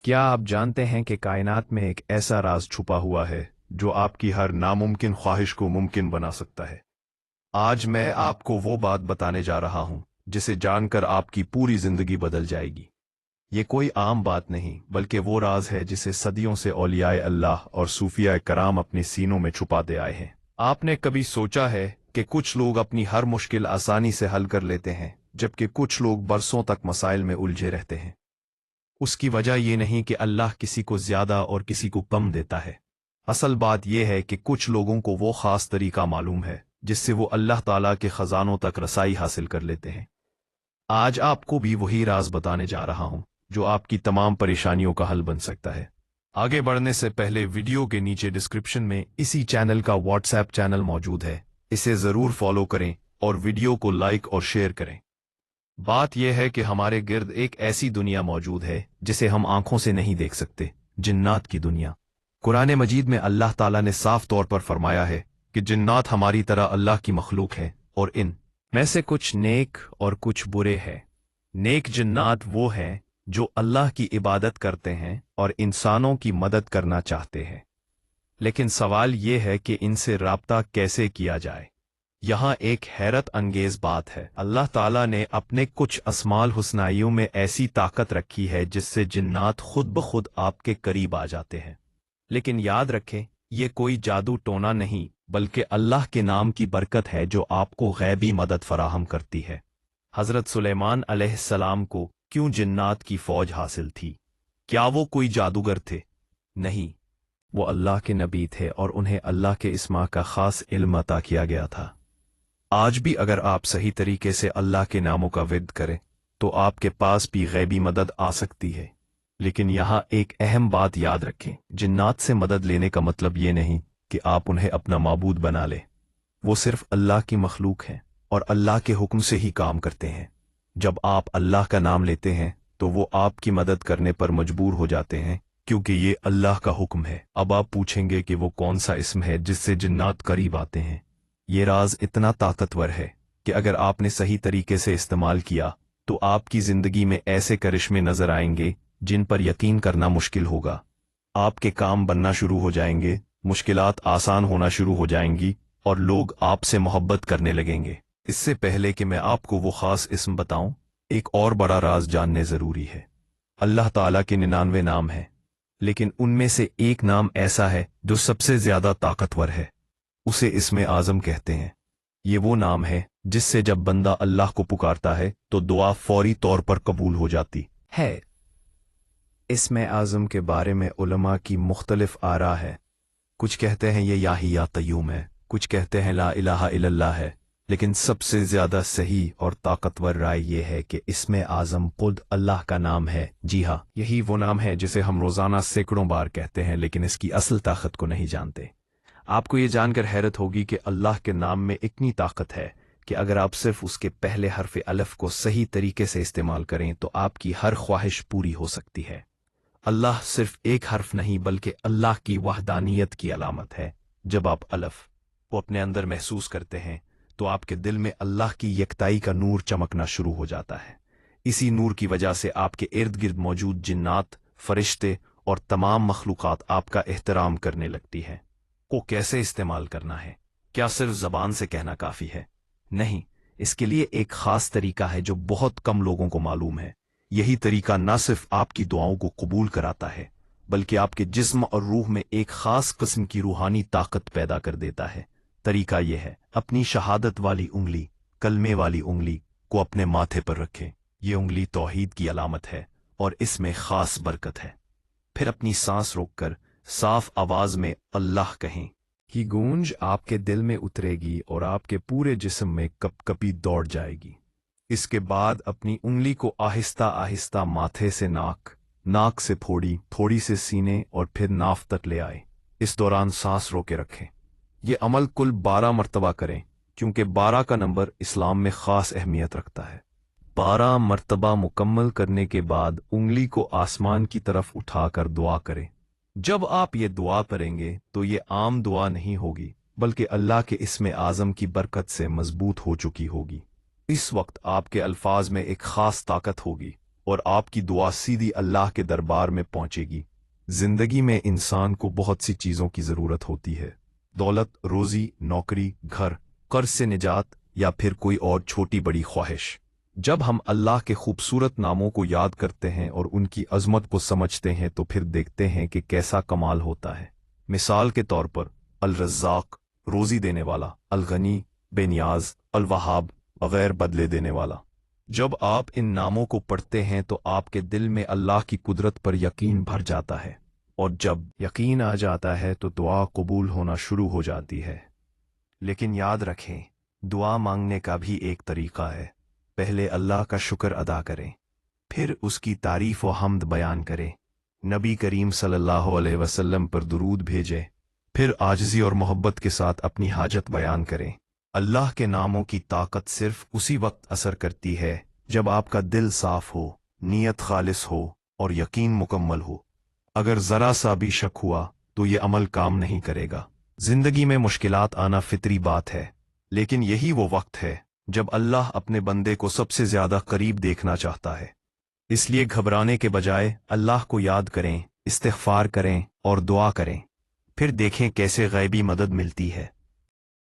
क्या आप जानते हैं कि कायनात में एक ऐसा राज छुपा हुआ है जो आपकी हर नामुमकिन ख्वाहिश को मुमकिन बना सकता है। आज मैं आपको वो बात बताने जा रहा हूं जिसे जानकर आपकी पूरी जिंदगी बदल जाएगी। ये कोई आम बात नहीं बल्कि वो राज है जिसे सदियों से औलियाए अल्लाह और सूफिया कराम अपने सीनों में छुपाते आए हैं। आपने कभी सोचा है कि कुछ लोग अपनी हर मुश्किल आसानी से हल कर लेते हैं जबकि कुछ लोग बरसों तक मसाइल में उलझे रहते हैं? उसकी वजह यह नहीं कि अल्लाह किसी को ज्यादा और किसी को कम देता है। असल बात यह है कि कुछ लोगों को वो खास तरीका मालूम है जिससे वो अल्लाह ताला के खजानों तक रसाई हासिल कर लेते हैं। आज आपको भी वही राज बताने जा रहा हूं जो आपकी तमाम परेशानियों का हल बन सकता है। आगे बढ़ने से पहले वीडियो के नीचे डिस्क्रिप्शन में इसी चैनल का व्हाट्सएप चैनल मौजूद है, इसे जरूर फॉलो करें और वीडियो को लाइक और शेयर करें। बात यह है कि हमारे गिर्द एक ऐसी दुनिया मौजूद है जिसे हम आंखों से नहीं देख सकते, जिन्नात की दुनिया। कुरान मजीद में अल्लाह ताला ने साफ तौर पर फरमाया है कि जिन्नात हमारी तरह अल्लाह की मखलूक है और इन में से कुछ नेक और कुछ बुरे हैं। नेक जिन्नात वो हैं जो अल्लाह की इबादत करते हैं और इंसानों की मदद करना चाहते हैं, लेकिन सवाल ये है कि इनसे राब्ता कैसे किया जाए। यहाँ एक हैरत अंगेज बात है, अल्लाह ताला ने अपने कुछ अस्माल हुस्नाइयों में ऐसी ताकत रखी है जिससे जिन्नात खुद ब खुद आपके करीब आ जाते हैं। लेकिन याद रखें, ये कोई जादू टोना नहीं बल्कि अल्लाह के नाम की बरकत है जो आपको गैबी मदद फराहम करती है। हजरत सुलेमान अलैहिस्सलाम को क्यों जिन्नात की फौज हासिल थी? क्या वो कोई जादूगर थे? नहीं, वो अल्लाह के नबी थे और उन्हें अल्लाह के इस्मा का खास इल्म अता किया गया था। आज भी अगर आप सही तरीके से अल्लाह के नामों का विर्द करें तो आपके पास भी गैबी मदद आ सकती है। लेकिन यहाँ एक अहम बात याद रखें, जिन्नात से मदद लेने का मतलब ये नहीं कि आप उन्हें अपना माबूद बना लें। वो सिर्फ अल्लाह की मखलूक हैं और अल्लाह के हुक्म से ही काम करते हैं। जब आप अल्लाह का नाम लेते हैं तो वो आपकी मदद करने पर मजबूर हो जाते हैं क्योंकि ये अल्लाह का हुक्म है। अब आप पूछेंगे कि वो कौन सा इस्म है जिससे जिन्नात करीब आते हैं? ये राज इतना ताकतवर है कि अगर आपने सही तरीके से इस्तेमाल किया तो आपकी जिंदगी में ऐसे करिश्मे नजर आएंगे जिन पर यकीन करना मुश्किल होगा। आपके काम बनना शुरू हो जाएंगे, मुश्किलात आसान होना शुरू हो जाएंगी और लोग आपसे मोहब्बत करने लगेंगे। इससे पहले कि मैं आपको वो खास इस्म बताऊं, एक और बड़ा राज जानने जरूरी है। अल्लाह ताला के 99 नाम हैं, लेकिन उनमें से एक नाम ऐसा है जो सबसे ज्यादा ताकतवर है। उसे इस्मे आजम कहते हैं। ये वो नाम है जिससे जब बंदा अल्लाह को पुकारता है तो दुआ फौरी तौर पर कबूल हो जाती है। इस्मे आजम के बारे में उलमा की मुख्तलिफ आरा है। कुछ कहते हैं ये याही या तय्यूम है, कुछ कहते हैं ला इलाहा इल्लल्लाह है, लेकिन सबसे ज्यादा सही और ताकतवर राय ये है कि इस्मे आजम खुद अल्लाह का नाम है। जी हाँ, यही वो नाम है जिसे हम रोजाना सैकड़ों बार कहते हैं लेकिन इसकी असल ताकत को नहीं जानते। आपको ये जानकर हैरत होगी कि अल्लाह के नाम में इतनी ताकत है कि अगर आप सिर्फ उसके पहले हर्फ अलफ को सही तरीके से इस्तेमाल करें तो आपकी हर ख्वाहिश पूरी हो सकती है। अल्लाह सिर्फ एक हर्फ नहीं बल्कि अल्लाह की वहदानियत की अलामत है। जब आप अलफ को अपने अंदर महसूस करते हैं तो आपके दिल में अल्लाह की यकताई का नूर चमकना शुरू हो जाता है। इसी नूर की वजह से आपके इर्द गिर्द मौजूद जिन्नात, फरिश्ते और तमाम मखलूक़ात आपका एहतराम करने लगती है। को कैसे इस्तेमाल करना है? क्या सिर्फ जबान से कहना काफी है? नहीं, इसके लिए एक खास तरीका है जो बहुत कम लोगों को मालूम है। यही तरीका न सिर्फ आपकी दुआओं को कबूल कराता है बल्कि आपके जिस्म और रूह में एक खास किस्म की रूहानी ताकत पैदा कर देता है। तरीका यह है, अपनी शहादत वाली उंगली, कलमे वाली उंगली को अपने माथे पर रखें। ये उंगली तौहीद की अलामत है और इसमें खास बरकत है। फिर अपनी सांस रोककर साफ आवाज में अल्लाह कहें। की गूंज आपके दिल में उतरेगी और आपके पूरे जिस्म में कपकपी दौड़ जाएगी। इसके बाद अपनी उंगली को आहिस्ता आहिस्ता माथे से नाक, नाक से फोड़ी, थोड़ी से सीने और फिर नाफ तक ले आए। इस दौरान सांस रोके रखें। ये अमल कुल 12 मरतबा करें क्योंकि 12 का नंबर इस्लाम में खास अहमियत रखता है। 12 मरतबा मुकम्मल करने के बाद उंगली को आसमान की तरफ उठाकर दुआ करें। जब आप ये दुआ करेंगे तो ये आम दुआ नहीं होगी बल्कि अल्लाह के इस्मे आजम की बरकत से मजबूत हो चुकी होगी। इस वक्त आपके अल्फाज में एक खास ताकत होगी और आपकी दुआ सीधी अल्लाह के दरबार में पहुंचेगी। जिंदगी में इंसान को बहुत सी चीज़ों की ज़रूरत होती है, दौलत, रोज़ी, नौकरी, घर, कर्ज से निजात या फिर कोई और छोटी बड़ी ख्वाहिश। जब हम अल्लाह के खूबसूरत नामों को याद करते हैं और उनकी अजमत को समझते हैं तो फिर देखते हैं कि कैसा कमाल होता है। मिसाल के तौर पर अल रज़्ज़ाक, रोज़ी देने वाला, अल गनी, बेनियाज, अल वहाब, बगैर बदले देने वाला। जब आप इन नामों को पढ़ते हैं तो आपके दिल में अल्लाह की कुदरत पर यकीन भर जाता है, और जब यकीन आ जाता है तो दुआ कबूल होना शुरू हो जाती है। लेकिन याद रखें, दुआ मांगने का भी एक तरीका है। पहले अल्लाह का शुक्र अदा करें, फिर उसकी तारीफ व हम्द बयान करें, नबी करीम सल्लल्लाहु अलैहि वसल्लम पर दुरूद भेजें, फिर आजिज़ी और मोहब्बत के साथ अपनी हाजत बयान करें। अल्लाह के नामों की ताकत सिर्फ उसी वक्त असर करती है जब आपका दिल साफ हो, नीयत खालिस हो और यकीन मुकम्मल हो। अगर ज़रा सा भी शक हुआ तो ये अमल काम नहीं करेगा। जिंदगी में मुश्किलात आना फितरी बात है, लेकिन यही वो वक्त है जब अल्लाह अपने बंदे को सबसे ज्यादा करीब देखना चाहता है। इसलिए घबराने के बजाय अल्लाह को याद करें, इस्तिग़फ़ार करें और दुआ करें, फिर देखें कैसे गैबी मदद मिलती है।